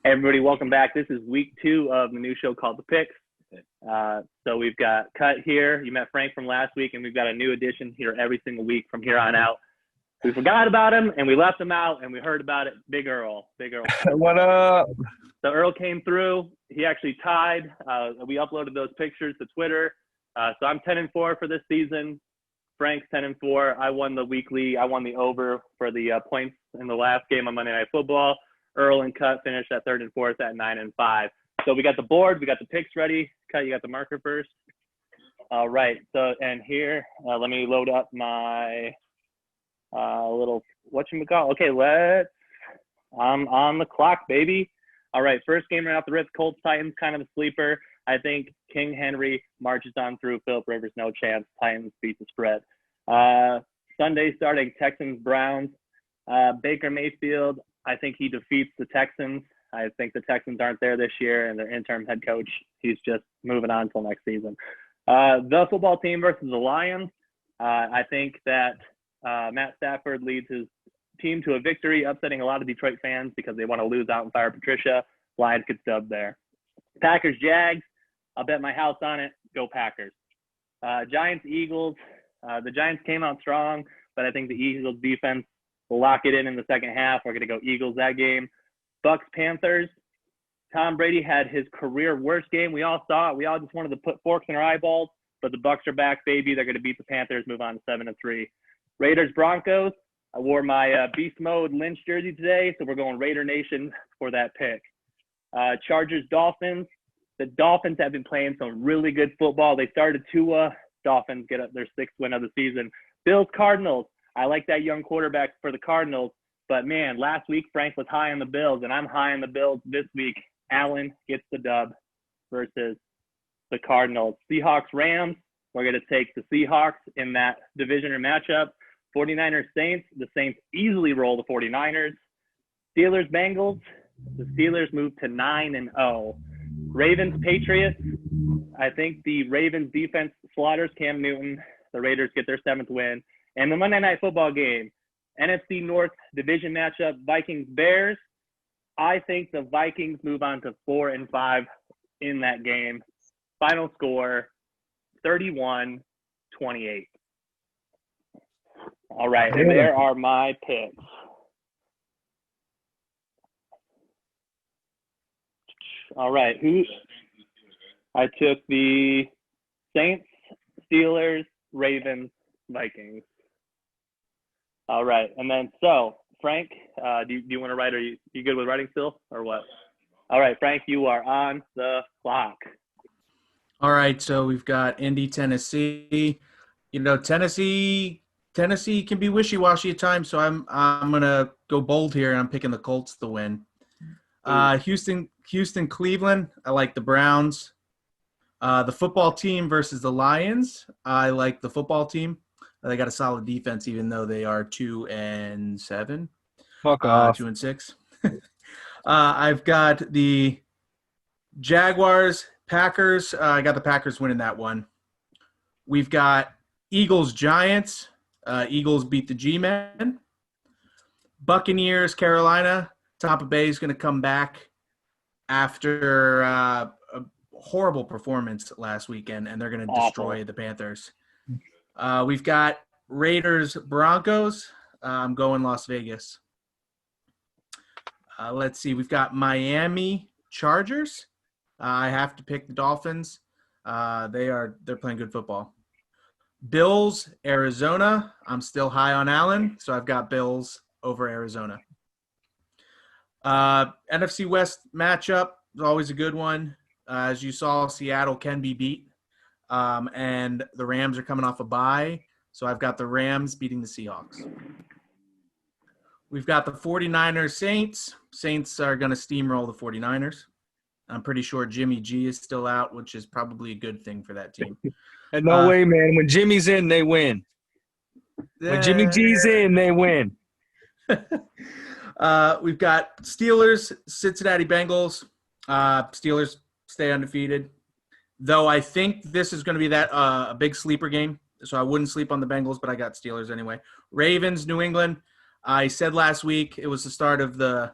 Hey everybody, welcome back. This is week 2 of the new show called The Picks. So we've got Cut here. You met Frank from last week, and we've got a new addition here every single week from here on out. We forgot about him, and we left him out, and we heard about it. Big Earl. What up? So Earl came through. He actually tied. We uploaded those pictures to Twitter. So I'm 10-4 for this season. Frank's 10-4. I won the weekly. I won the over for the points in the last game on Monday Night Football. Earl and Cut finished at 3rd and 4th at 9-5. So we got the board, we got the picks ready. Cut, you got the marker first. All right. So and here, let me load up my little whatchamacallit. Okay, I'm on the clock, baby. All right, first game right off the rip. Colts Titans, kind of a sleeper. I think King Henry marches on through. Philip Rivers, no chance. Titans beat the spread. Sunday starting Texans Browns. Baker Mayfield. I think he defeats the Texans. I think the Texans aren't there this year, and their interim head coach, he's just moving on until next season. The football team versus the Lions. I think that Matt Stafford leads his team to a victory, upsetting a lot of Detroit fans because they want to lose out and fire Patricia. Lions get dubbed there. Packers Jags. I'll bet my house on it. Go Packers. Giants Eagles. The Giants came out strong, but I think the Eagles defense will lock it in the second half. We're going to go Eagles that game. Bucks Panthers. Tom Brady had his career worst game. We all saw it. We all just wanted to put forks in our eyeballs, but the Bucks are back, baby. They're going to beat the Panthers, move on to 7-3. Raiders Broncos. I wore my Beast Mode Lynch jersey today, so we're going Raider Nation for that pick. Chargers Dolphins. The Dolphins have been playing some really good football. They started Tua. Dolphins get up their 6th win of the season. Bills Cardinals. I like that young quarterback for the Cardinals, but man, last week Frank was high on the Bills, and I'm high on the Bills this week. Allen gets the dub versus the Cardinals. Seahawks Rams. We're going to take the Seahawks in that divisional matchup. 49ers Saints. The Saints easily roll the 49ers. Steelers Bengals. The Steelers move to 9-0. Ravens Patriots. I think the Ravens defense slaughters Cam Newton. The Raiders get their 7th win. And the Monday Night Football game, NFC North division matchup, Vikings Bears. I think the Vikings move on to 4-5 in that game. Final score 31-28. All right, and there are my picks. All right, I took the Saints, Steelers, Ravens, Vikings. All right, and then so Frank, do you want to write? Are you good with writing still, or what? All right, Frank, you are on the clock. All right, so we've got Indy, Tennessee. You know, Tennessee can be wishy-washy at times, so I'm gonna go bold here, and I'm picking the Colts to win. Houston, Cleveland. I like the Browns. The football team versus the Lions. I like the football team. They got a solid defense, even though they are 2-7. Fuck off. 2-6. I've got the Jaguars, Packers. I got the Packers winning that one. We've got Eagles, Giants. Eagles beat the G-Men. Buccaneers, Carolina. Tampa Bay is going to come back after a horrible performance last weekend, and they're going to destroy the Panthers. We've got Raiders, Broncos. I'm going Las Vegas. Let's see. We've got Miami, Chargers. I have to pick the Dolphins. They're playing good football. Bills, Arizona. I'm still high on Allen, so I've got Bills over Arizona. NFC West matchup is always a good one. As you saw, Seattle can be beat. And the Rams are coming off a bye, so I've got the Rams beating the Seahawks. We've got the 49ers Saints. Saints are going to steamroll the 49ers. I'm pretty sure Jimmy G is still out, which is probably a good thing for that team. And no way, man. When Jimmy's in, they win. When Jimmy G's in, they win. We've got Steelers, Cincinnati Bengals. Steelers stay undefeated. Though I think this is going to be a big sleeper game, so I wouldn't sleep on the Bengals, but I got Steelers anyway. Ravens, New England. I said last week it was the start of the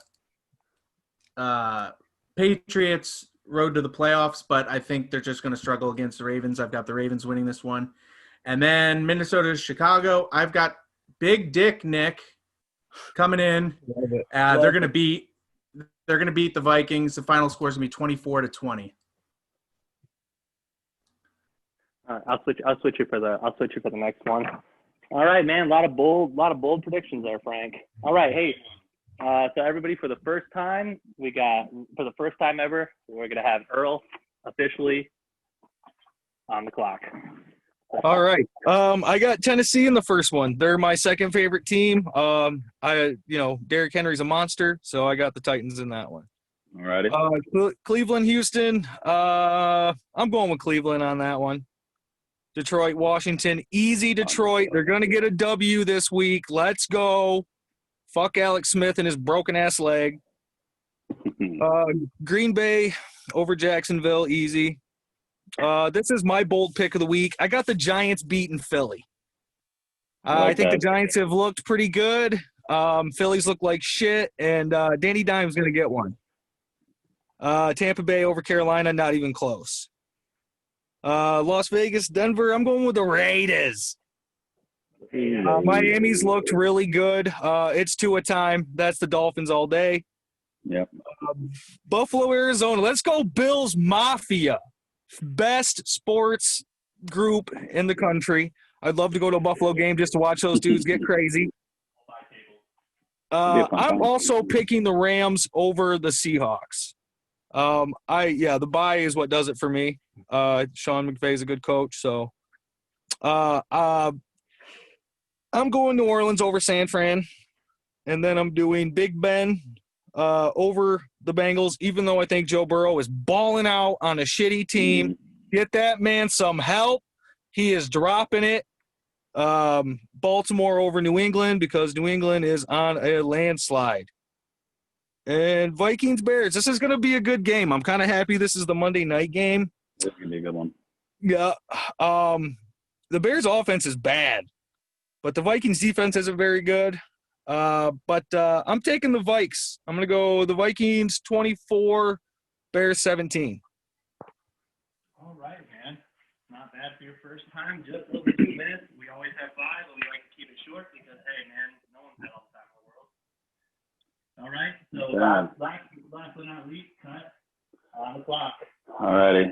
Patriots road to the playoffs, but I think they're just going to struggle against the Ravens. I've got the Ravens winning this one. And then Minnesota, Chicago. I've got Big Dick Nick coming in. They're going to beat the Vikings. The final score is going to be 24-20. I'll switch you for the next one. All right, man. A lot of bold predictions there, Frank. All right, hey. So everybody, for the first time ever, we're gonna have Earl officially on the clock. All right. I got Tennessee in the first one. They're my second favorite team. Derrick Henry's a monster, so I got the Titans in that one. All righty. Cleveland, Houston. I'm going with Cleveland on that one. Detroit, Washington. Easy Detroit. They're going to get a W this week. Let's go. Fuck Alex Smith and his broken-ass leg. Green Bay over Jacksonville. Easy. This is my bold pick of the week. I got the Giants beating Philly. I think the Giants have looked pretty good. Phillies look like shit, and Danny Dimes going to get one. Tampa Bay over Carolina, not even close. Las Vegas, Denver, I'm going with the Raiders. Miami's looked really good. It's Tua time. That's the Dolphins all day. Yep. Buffalo, Arizona. Let's go Bills Mafia. Best sports group in the country. I'd love to go to a Buffalo game just to watch those dudes get crazy. I'm also picking the Rams over the Seahawks. The bye is what does it for me. Sean McVay is a good coach, so I'm going New Orleans over San Fran, and then I'm doing Big Ben over the Bengals, even though I think Joe Burrow is balling out on a shitty team. Get that man some help. He is dropping it. Baltimore over New England because New England is on a landslide. And Vikings Bears. This is going to be a good game. I'm kind of happy this is the Monday night game. This is going to be a good one. Yeah. The Bears offense is bad, but the Vikings defense isn't very good. But I'm taking the Vikes. I'm going to go the Vikings 24, Bears 17. All right, man. Not bad for your first time. Just over 2 minutes. We always have 5, but we like to keep it short because, hey, man, no one's had all the time in the world. All right. So last but not least, cut on the clock. All righty.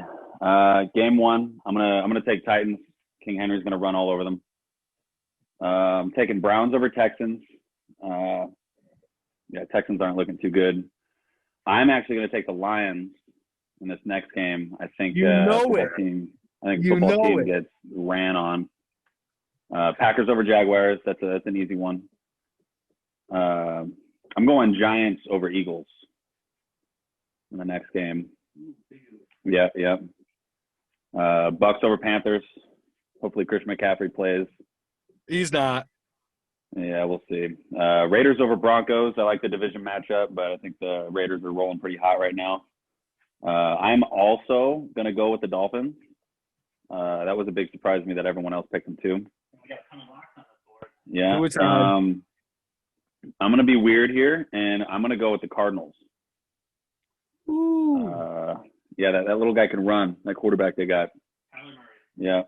Game 1. I'm gonna take Titans. King Henry's gonna run all over them. I'm taking Browns over Texans. Texans aren't looking too good. I'm actually gonna take the Lions in this next game. I think football team gets ran on. Packers over Jaguars. That's an easy one. I'm going Giants over Eagles in the next game. Yeah. Bucks over Panthers. Hopefully Christian McCaffrey plays. He's not. Yeah, we'll see. Raiders over Broncos. I like the division matchup, but I think the Raiders are rolling pretty hot right now. I'm also going to go with the Dolphins. That was a big surprise to me that everyone else picked them too. We got a ton of locks on the board. Yeah. I'm going to be weird here, and I'm going to go with the Cardinals. Ooh. That little guy can run. That quarterback they got. Kyler Murray. Yeah.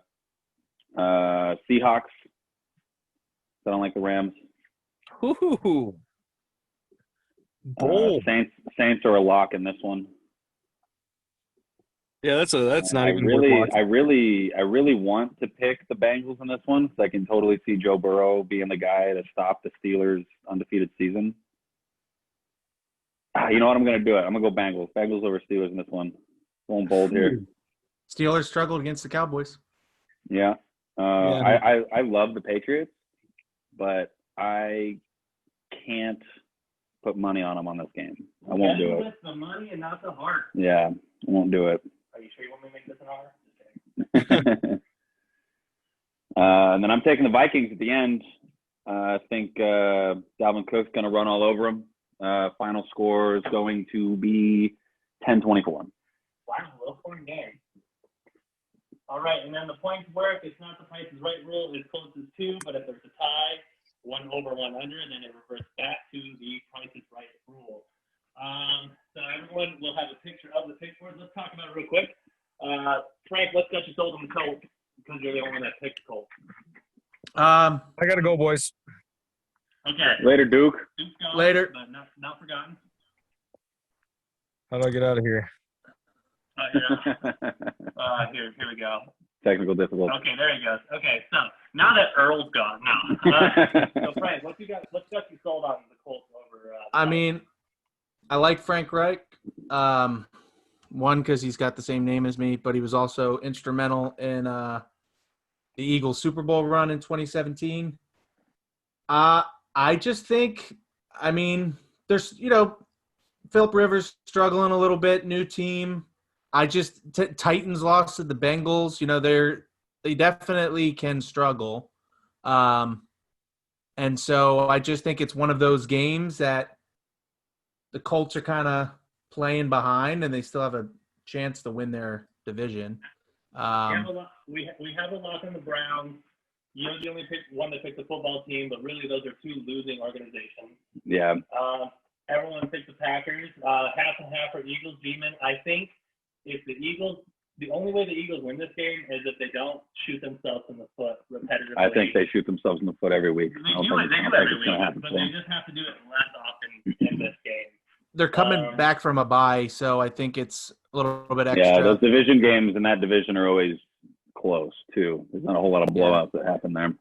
Seahawks. I don't like the Rams. Ooh. Bold. Saints are a lock in this one. Yeah, that's not even I really want to pick the Bengals in this one because I can totally see Joe Burrow being the guy to stop the Steelers' undefeated season. You know what? I'm going to do it. I'm going to go Bengals. Bengals over Steelers in this one. Going bold here. Steelers struggled against the Cowboys. Yeah. I love the Patriots, but I can't put money on them on this game. I won't do it. With the money and not the heart. Yeah, I won't do it. Are you sure you want me to make this an honor? And then I'm taking the Vikings at the end. I think Dalvin Cook's going to run all over them. Final score is going to be 10-24. Wow, low-scoring game. All right, and then the points work. It's not the Price is Right rule. It's close as 2, but if there's a tie, 1 over, 1 under, and then it reverts back to the Price is Right rule. So everyone will have a picture of the pick board. Let's talk about it real quick. Frank, what's got you sold on the Colts? Because you're the only one that picked the Colts. Um, I gotta go, boys. Okay. Later, Duke. Duke's gone, Later. but not forgotten. How do I get out of here? Here we go. Technical difficulty. Okay, there he goes. Okay, so now that Earl's gone, so Frank, what's got you sold on the Colts over? I mean, I like Frank Reich. One, because he's got the same name as me, but he was also instrumental in the Eagles Super Bowl run in 2017. I just think, I mean, there's, Philip Rivers struggling a little bit, new team. Titans lost to the Bengals. They definitely can struggle. And so I just think it's one of those games that the Colts are kind of playing behind, and they still have a chance to win their division. we have a lock on the Browns. You're the only one that picked the football team, but really those are two losing organizations. Yeah. Everyone picked the Packers. Half and half for Eagles. G-Men. I think if the only way the Eagles win this game is if they don't shoot themselves in the foot repetitively. I think they shoot themselves in the foot every week. They do every week, but they just have to do it less often in this game. They're coming back from a bye, so I think it's a little bit extra. Yeah, those division games in that division are always close, too. There's not a whole lot of blowouts that happen there.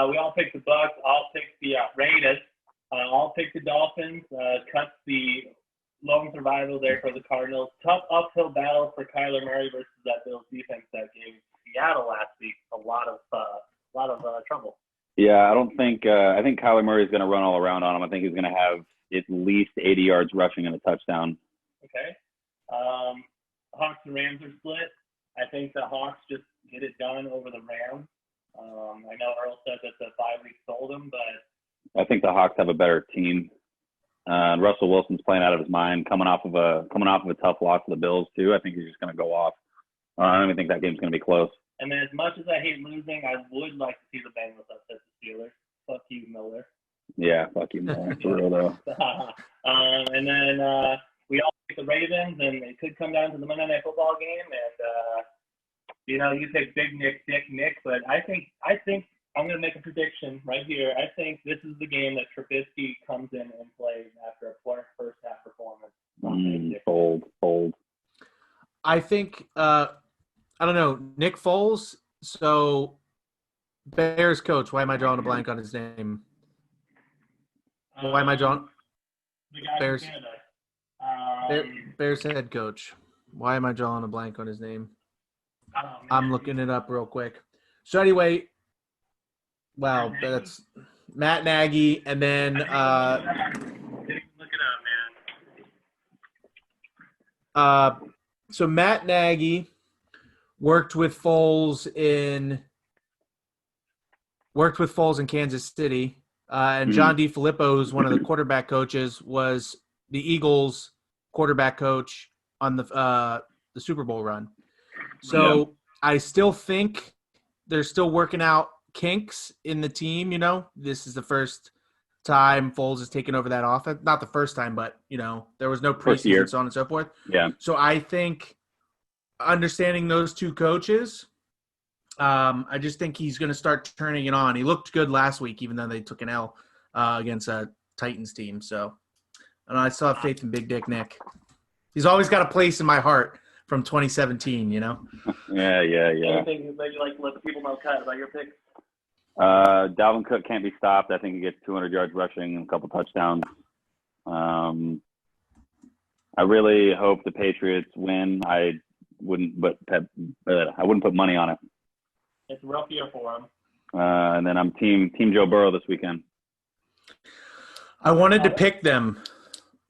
We all picked the Bucks. I'll pick the Raiders. I'll pick the Dolphins. Cuts the lone survival there for the Cardinals. Tough uphill battle for Kyler Murray versus that Bills defense that gave Seattle last week a lot of trouble. Yeah, I think Kyler Murray is going to run all around on him. I think he's going to have at least 80 yards rushing and a touchdown. Okay. Hawks and Rams are split. I think the Hawks just get it done over the Rams. I know Earl said that the 5 weeks sold him, but I think the Hawks have a better team. Russell Wilson's playing out of his mind, coming off of a tough loss to the Bills too. I think he's just going to go off. I don't even think that game's going to be close. And then as much as I hate losing, I would like to see the Bengals upset the Steelers. Fuck you, Miller. Yeah, fuck you, Miller. For real though. And then we all pick the Ravens, and it could come down to the Monday Night Football game. And you pick Big Nick, Dick Nick, but I think I'm going to make a prediction right here. I think this is the game that Trubisky comes in and plays after a poor first half performance. Bold. I think, I don't know, Nick Foles. So, Bears coach. Why am I drawing a blank on his name? Why am I drawing? The guy Bears. from Canada. Bears head coach. Why am I drawing a blank on his name? Oh, man. I'm looking it up real quick. So anyway, wow, that's Matt Nagy, and then Look it up, man. so Matt Nagy worked with Foles in Kansas City, and John DeFilippo, who's one of the quarterback coaches, was the Eagles quarterback coach on the Super Bowl run. So I still think they're still working out kinks in the team. This is the first time Foles has taken over that offense. Not the first time, but there was no preseason, so on and so forth. Yeah. So I think understanding those two coaches, I just think he's going to start turning it on. He looked good last week, even though they took an L against a Titans team. So I still have faith in Big Dick Nick. He's always got a place in my heart from 2017. Yeah. Anything that you like to let the people know, Kat, about your picks? Dalvin Cook can't be stopped. I think he gets 200 yards rushing and a couple touchdowns. I really hope the Patriots win. I wouldn't put money on it. It's a rough year for him. And then I'm team Joe Burrow this weekend. I wanted to pick them,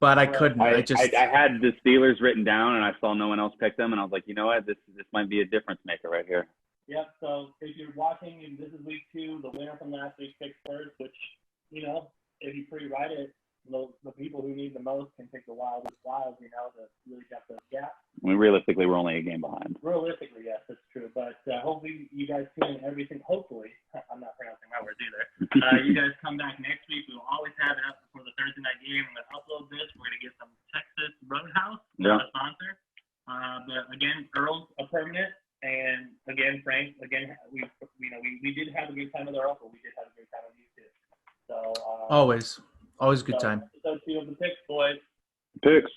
but I couldn't. I had the Steelers written down, and I saw no one else pick them, and I was like, you know what, this might be a difference maker right here. Yep. So if you're watching, and this is week 2, the winner from last week picks first, which if you pre-write it, the people who need the most can pick the wildest wild, to really get the gap. I mean, realistically, we're only a game behind. Realistically, yes, that's true. But hopefully you guys tune in everything. Hopefully, I'm not pronouncing my words either. You guys come back next week. We will always have it up before the Thursday night game. I'm going to upload this. We're going to get some Texas Roadhouse, Yeah. not a sponsor. But again, Earl's a permanent, and again, Frank, again, we did have a good time with Earl, but we did have a good time with you too. So Always good time. So two of the picks, boys. Picks.